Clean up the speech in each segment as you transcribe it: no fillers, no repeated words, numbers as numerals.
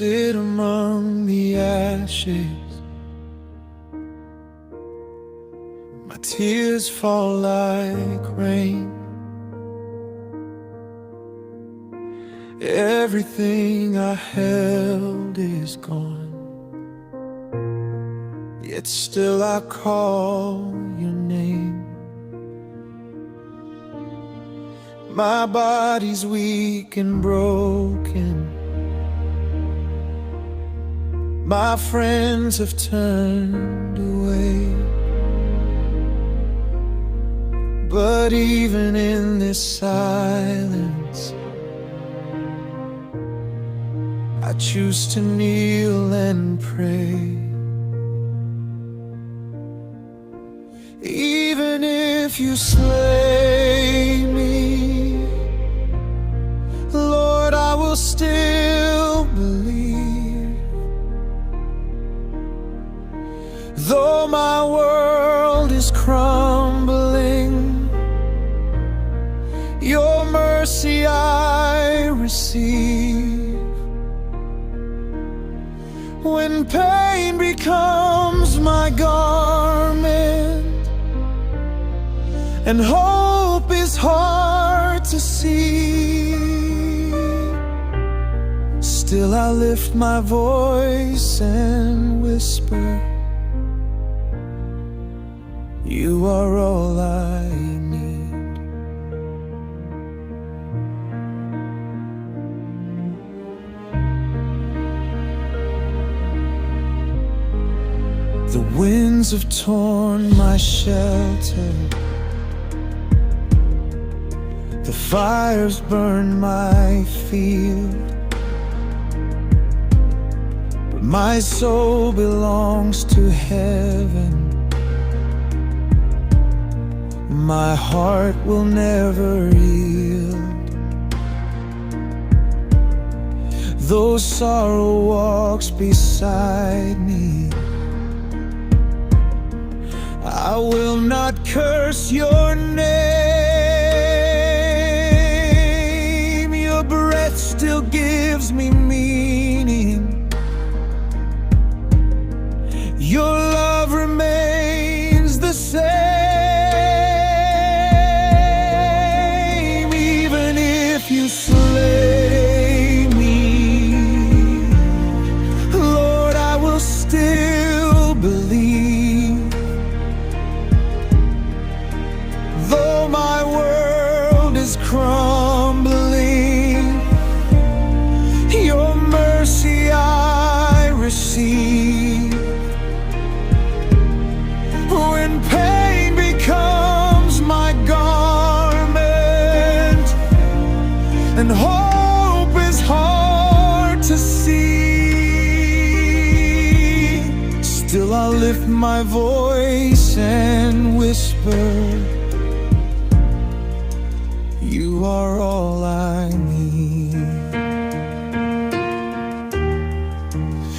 sit among the ashes. My tears fall like rain. Everything I held is gone, yet still I call your name. My body's weak and broken. My friends have turned away. But even in this silence, I choose to kneel and pray. Even if you slay me, Lord, I will still believe. Though my world is crumbling, your mercy I receive. When pain becomes my garment and hope is hard to see, still I lift my voice and whisper, you are all I need. The winds have torn my shelter, the fires burn my field, but my soul belongs to heaven. My heart will never yield. Though sorrow walks beside me, I will not curse your name. Your breath still gives me meaning. Your love remains the same. Even if you slay me, Lord, I will still believe. Though my world is crumbling, your mercy I receive. When pain becomes my garment and hope is hard to see, still I lift my voice and whisper, you are all I need.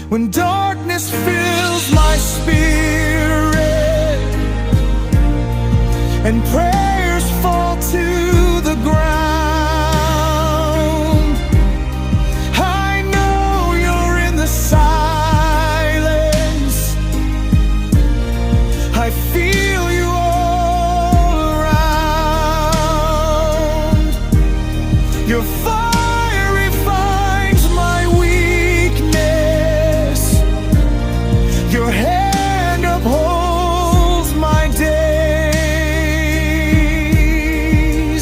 When darkness fills my spirit and prayers fall to the ground, I know you're in the silence. I feel you all around. Your fire refines my weakness. Your hand upholds my days.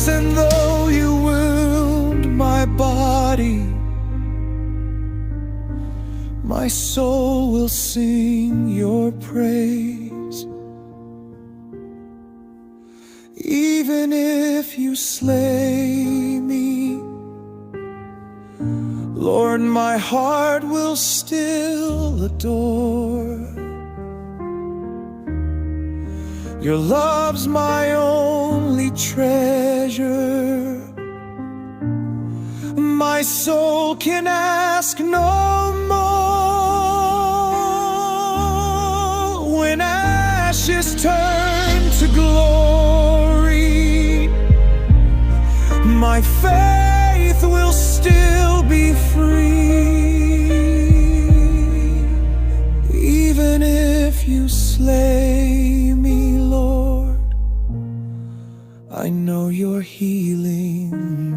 And though you wound my body, my soul will sing your praise. Even if you slay me, Lord, my heart will still adore. Your love's my only treasure. My soul can ask no more. When ashes turn to glory, my faith will still be free. I know you're healing